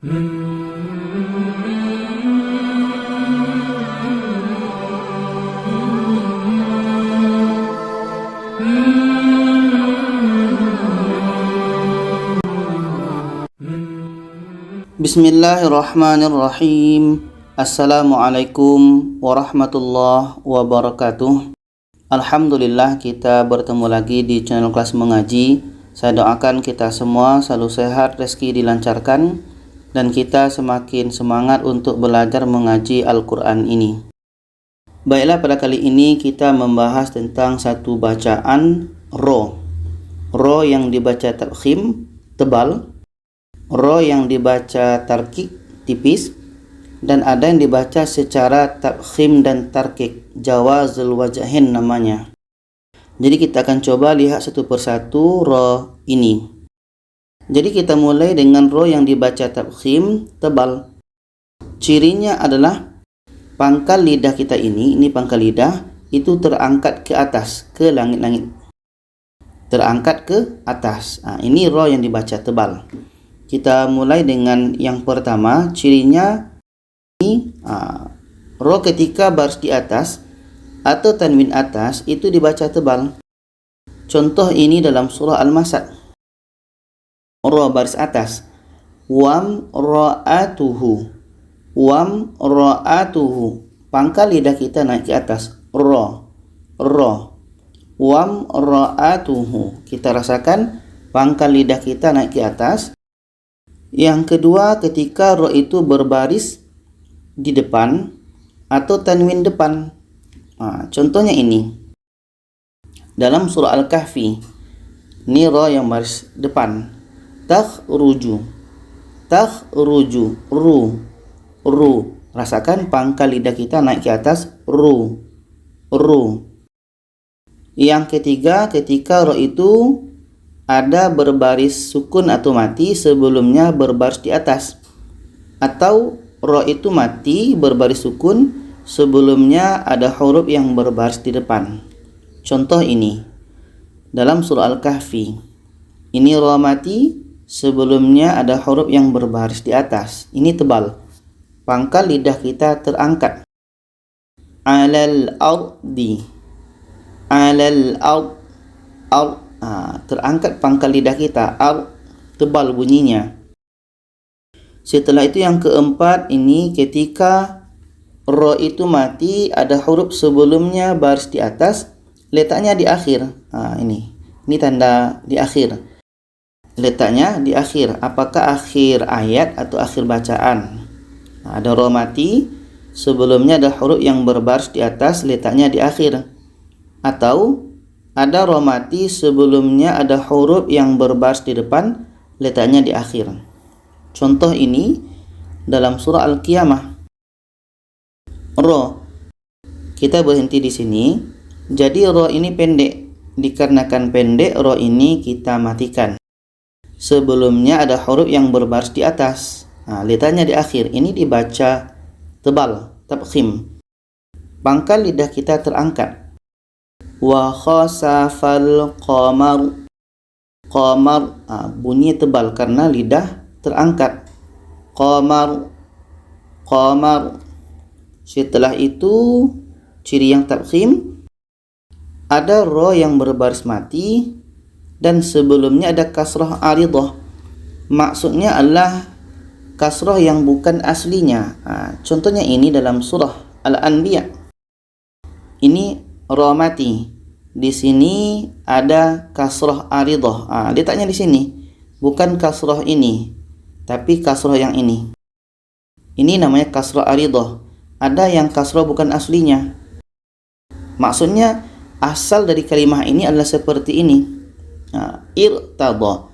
Bismillahirrahmanirrahim. Assalamualaikum warahmatullahi wabarakatuh. Alhamdulillah, kita bertemu lagi di channel Kelas Mengaji. Saya doakan kita semua selalu sehat, rezeki dilancarkan, dan kita semakin semangat untuk belajar mengaji Al-Quran ini. Baiklah, pada kali ini kita membahas tentang satu bacaan ro. Ro yang dibaca tafkhim, tebal. Ro yang dibaca tarkik, tipis. Dan ada yang dibaca secara tafkhim dan tarkik, jawazul wajhain namanya. Jadi kita akan coba lihat satu persatu ro ini. Jadi kita mulai dengan ro yang dibaca tafkhim, tebal. Cirinya adalah pangkal lidah kita ini pangkal lidah itu terangkat ke atas, ke langit-langit. Terangkat ke atas. Ini ro yang dibaca tebal. Kita mulai dengan yang pertama, cirinya ini ro ketika baris di atas atau tanwin atas itu dibaca tebal. Contoh ini dalam surah Al-Masad. Ro baris atas. Wam ra'atuhu. Wam ra'atuhu. Pangkal lidah kita naik ke atas. Ro. Ro. Wam ra'atuhu. Kita rasakan pangkal lidah kita naik ke atas. Yang kedua, ketika ro itu berbaris di depan atau tanwin depan. Contohnya ini dalam surah Al-Kahfi. Ini ro yang baris depan. Takhruju. Takhruju. Ru. Ru. Rasakan pangkal lidah kita naik ke atas. Ru. Ru. Yang ketiga, ketika ro itu ada berbaris sukun atau mati sebelumnya berbaris di atas, atau ro itu mati berbaris sukun sebelumnya ada huruf yang berbaris di depan. Contoh ini dalam surah Al-Kahfi. Ini ro mati sebelumnya ada huruf yang berbaris di atas. Ini tebal. Pangkal lidah kita terangkat. Alal ardi. Alal ard. Terangkat pangkal lidah kita, tebal bunyinya. Setelah itu yang keempat, ini ketika ro itu mati ada huruf sebelumnya baris di atas, letaknya di akhir. Ini tanda di akhir. Letaknya di akhir. Apakah akhir ayat atau akhir bacaan? Ada ro mati sebelumnya ada huruf yang berbaris di atas, letaknya di akhir. Atau ada ro mati sebelumnya ada huruf yang berbaris di depan, letaknya di akhir. Contoh ini dalam surah Al-Qiyamah. Ro, kita berhenti di sini. Jadi ro ini pendek. Dikarenakan pendek, ro ini kita matikan. Sebelumnya ada huruf yang berbaris di atas. Letaknya di akhir. Ini dibaca tebal, tafkhim. Pangkal lidah kita terangkat. Wa khasafal qamar. Qamar, bunyi tebal karena lidah terangkat. Qamar. Qamar. Setelah itu ciri yang tafkhim, ada ro yang berbaris mati dan sebelumnya ada kasrah aridah. Maksudnya adalah kasrah yang bukan aslinya. Contohnya ini dalam surah Al-Anbiya. Ini ro mati. Di sini ada kasrah aridah. Letaknya di sini. Bukan kasrah ini, tapi kasrah yang ini. Ini namanya kasrah aridah. Ada yang kasrah bukan aslinya. Maksudnya asal dari kalimah ini adalah seperti ini. Irtada.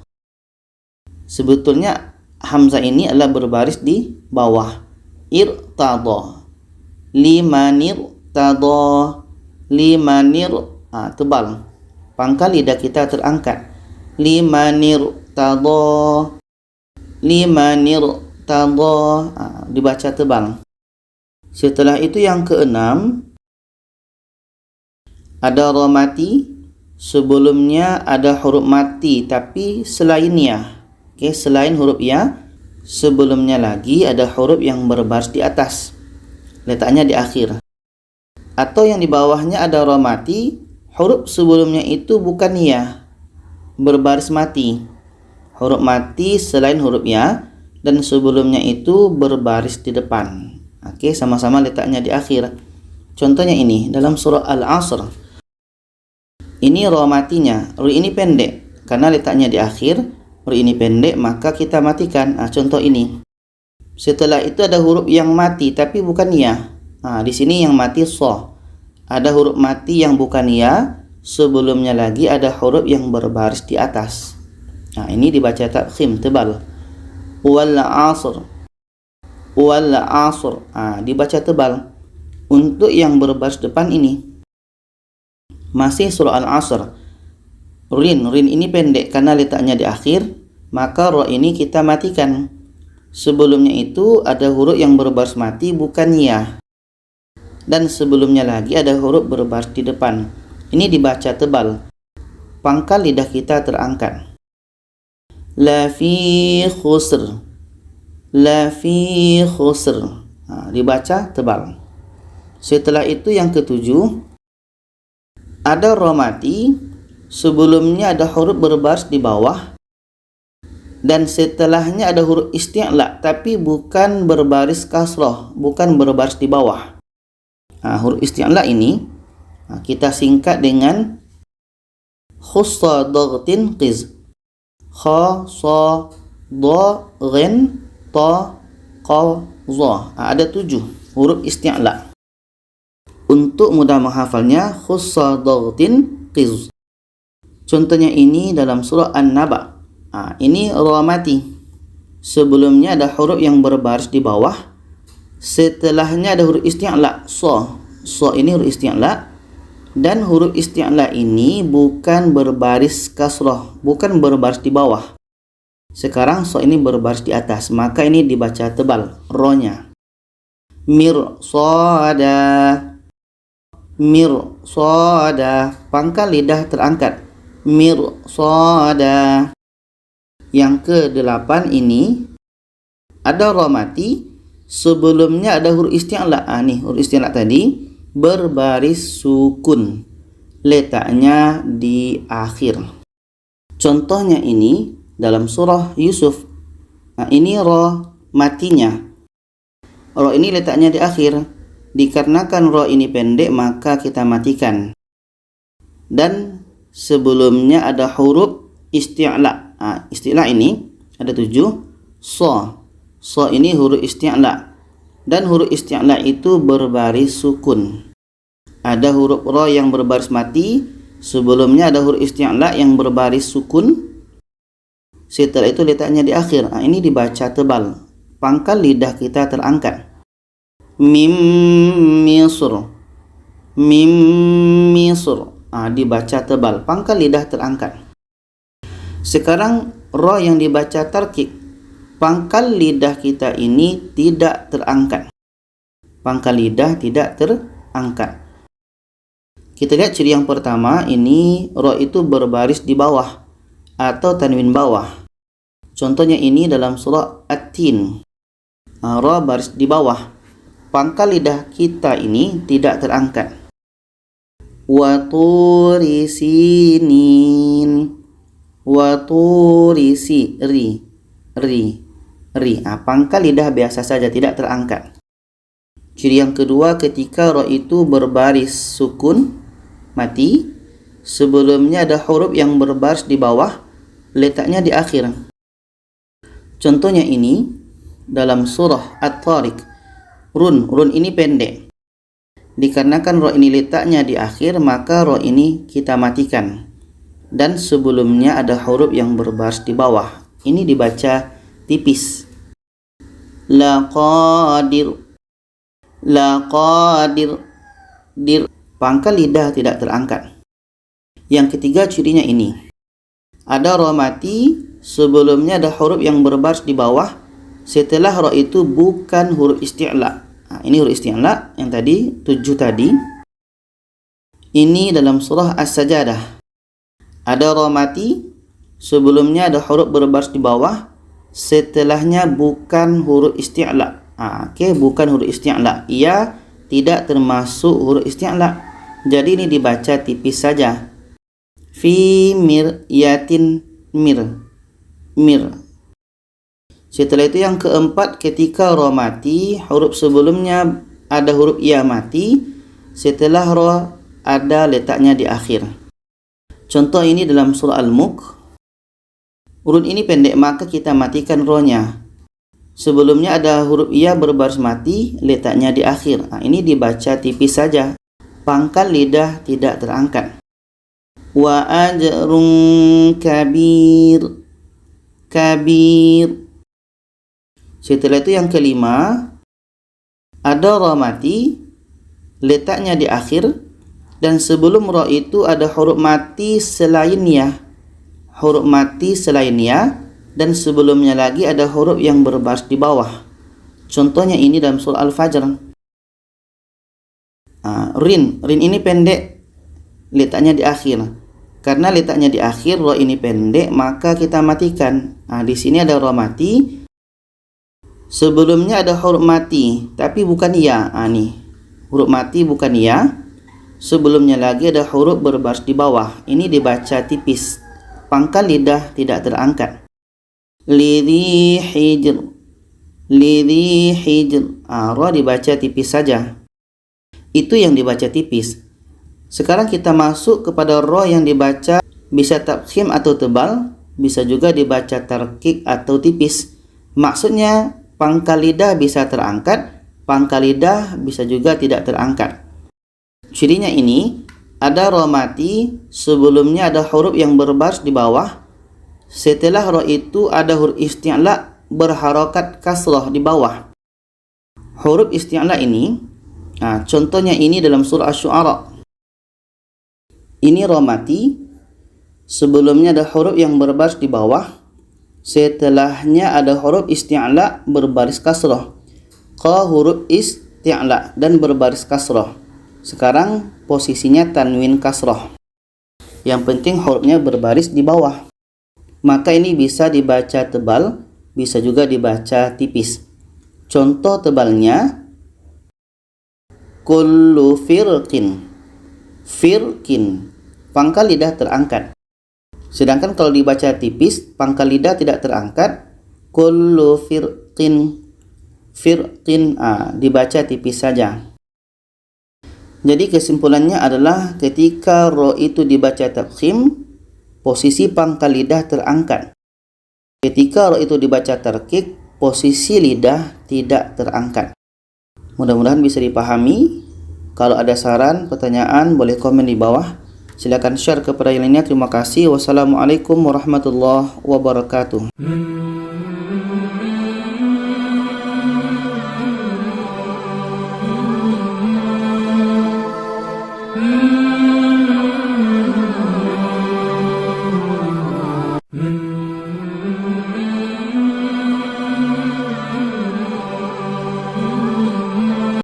Sebetulnya hamzah ini adalah berbaris di bawah. Irtada. Limanirtada. Limanir, tebal. Pangkal lidah kita terangkat. Limanirtada. Limanirtada, dibaca tebal. Setelah itu yang keenam, ada ro mati sebelumnya ada huruf mati tapi selain ya. Selain huruf ya, sebelumnya lagi ada huruf yang berbaris di atas, letaknya di akhir. Atau yang di bawahnya ada ra mati, huruf sebelumnya itu bukan ya, berbaris mati. Huruf mati selain huruf ya, dan sebelumnya itu berbaris di depan. Oke, sama-sama letaknya di akhir. Contohnya ini dalam surah Al-Asr. Ini ra matinya, ra ini pendek karena letaknya di akhir. Ra ini pendek maka kita matikan. Contoh ini. Setelah itu ada huruf yang mati tapi bukan ya. Di sini yang mati so. Ada huruf mati yang bukan ya, sebelumnya lagi ada huruf yang berbaris di atas. Ini dibaca tafkhim tebal. Wal 'asr. Wal 'asr. Dibaca tebal. Untuk yang berbaris depan ini masih surah Al-Asr. Rin ini pendek karena letaknya di akhir, maka ra ini kita matikan. Sebelumnya itu ada huruf yang berbaris mati bukan ya, dan sebelumnya lagi ada huruf berbaris di depan. Ini dibaca tebal. Pangkal lidah kita terangkat. La fi khusr. La fi khusr. Dibaca tebal. Setelah itu yang ketujuh, ada ra mati, sebelumnya ada huruf berbaris di bawah, dan setelahnya ada huruf isti'la tapi bukan berbaris kasrah, bukan berbaris di bawah. Huruf isti'la ini kita singkat dengan khussa dhaghtin qiz. Kha sa dha ghin ta qa za. Ada 7 huruf isti'la. Untuk mudah menghafalnya, khussa dhaghtin qiz. Contohnya ini dalam surah An-Naba. Ini ra mati. Sebelumnya ada huruf yang berbaris di bawah, setelahnya ada huruf isti'la so. So ini huruf isti'la, dan huruf isti'la ini bukan berbaris kasrah, bukan berbaris di bawah. Sekarang so ini berbaris di atas, maka ini dibaca tebal ro-nya. Mirsada. Mirsada. Pangkal lidah terangkat. Mirsada. Yang ke-8 ini ada ra mati, sebelumnya ada huruf isti'la. Nih huruf isti'la tadi berbaris sukun, letaknya di akhir. Contohnya ini dalam surah Yusuf. Ini ra matinya. Ra ini letaknya di akhir. Dikarenakan ra ini pendek maka kita matikan. Dan sebelumnya ada huruf isti'la. Isti'la ini ada 7. So. So ini huruf isti'la. Dan huruf isti'la itu berbaris sukun. Ada huruf ra yang berbaris mati, sebelumnya ada huruf isti'la yang berbaris sukun. Setelah itu letaknya di akhir. Ini dibaca tebal. Pangkal lidah kita terangkat. Mim misr. Mim misr. Dibaca tebal. Pangkal lidah terangkat. Sekarang ra yang dibaca tarkik. Pangkal lidah kita ini tidak terangkat. Pangkal lidah tidak terangkat. Kita lihat ciri yang pertama, ini ra itu berbaris di bawah atau tanwin bawah. Contohnya ini dalam surah At-Tin. Ra baris di bawah. Pangkal lidah kita ini tidak terangkat. Wa turi sinin. Wa turi si ri. Pangkal lidah biasa saja, tidak terangkat. Ciri yang kedua, ketika ra itu berbaris sukun mati, sebelumnya ada huruf yang berbaris di bawah, letaknya di akhir. Contohnya ini dalam surah At-Tariq. Run ini pendek. Dikarenakan ra ini letaknya di akhir, maka ra ini kita matikan. Dan sebelumnya ada huruf yang berbaris di bawah. Ini dibaca tipis. Laqadir. Laqadir. Dir. Pangkal lidah tidak terangkat. Yang ketiga cirinya ini. Ada ra mati, sebelumnya ada huruf yang berbaris di bawah. Setelah ra itu bukan huruf isti'la. Ini huruf isti'la yang tadi 7 tadi. Ini dalam surah As-Sajadah. Ada ra mati, sebelumnya ada huruf berbaris di bawah, setelahnya bukan huruf isti'la. Okey, bukan huruf isti'la. Ia tidak termasuk huruf isti'la. Jadi ini dibaca tipis saja. Fi miryatin, mir. Setelah itu yang keempat, ketika ra mati, huruf sebelumnya ada huruf ya mati, setelah ra ada letaknya di akhir. Contoh ini dalam surah Al-Mulk. Urut ini pendek, maka kita matikan ra-nya. Sebelumnya ada huruf ya berbaris mati, letaknya di akhir. Ini dibaca tipis saja. Pangkal lidah tidak terangkat. Wa ajrun kabir. Setelah itu yang kelima, ada ra mati, letaknya di akhir, dan sebelum ra itu ada huruf mati selain ya. Huruf mati selain ya, dan sebelumnya lagi ada huruf yang berbaris di bawah. Contohnya ini dalam surah Al-Fajr. Rin ini pendek, letaknya di akhir. Karena letaknya di akhir, ra ini pendek, maka kita matikan. Di sini ada ra mati. Sebelumnya ada huruf mati, tapi bukan ya. Nih, huruf mati bukan ya. Sebelumnya lagi ada huruf berbaris di bawah. Ini dibaca tipis. Pangkal lidah tidak terangkat. Lidhi hijr. Ra dibaca tipis saja. Itu yang dibaca tipis. Sekarang kita masuk kepada ra yang dibaca bisa tafkhim atau tebal, bisa juga dibaca tarqiq atau tipis. Maksudnya pangkal lidah bisa terangkat, pangkal lidah bisa juga tidak terangkat. Cirinya ini, ada ra mati, sebelumnya ada huruf yang berbaris di bawah. Setelah ra itu ada huruf isti'la berharokat kasrah di bawah. Huruf isti'la ini, contohnya ini dalam surah Asy-Syu'ara. Ini ra mati, sebelumnya ada huruf yang berbaris di bawah. Setelahnya ada huruf isti'la berbaris kasrah. Qa huruf isti'la dan berbaris kasrah. Sekarang posisinya tanwin kasrah. Yang penting hurufnya berbaris di bawah. Maka ini bisa dibaca tebal, bisa juga dibaca tipis. Contoh tebalnya, kullu firqin. Pangkal lidah terangkat. Sedangkan kalau dibaca tipis, pangkal lidah tidak terangkat. Kullu firqin, dibaca tipis saja. Jadi kesimpulannya adalah ketika ra itu dibaca tafkhim, posisi pangkal lidah terangkat. Ketika ra itu dibaca tarqiq, posisi lidah tidak terangkat. Mudah-mudahan bisa dipahami. Kalau ada saran, pertanyaan, boleh komen di bawah. Silakan share kepada yang lainnya. Terima kasih. Wassalamualaikum warahmatullahi wabarakatuh.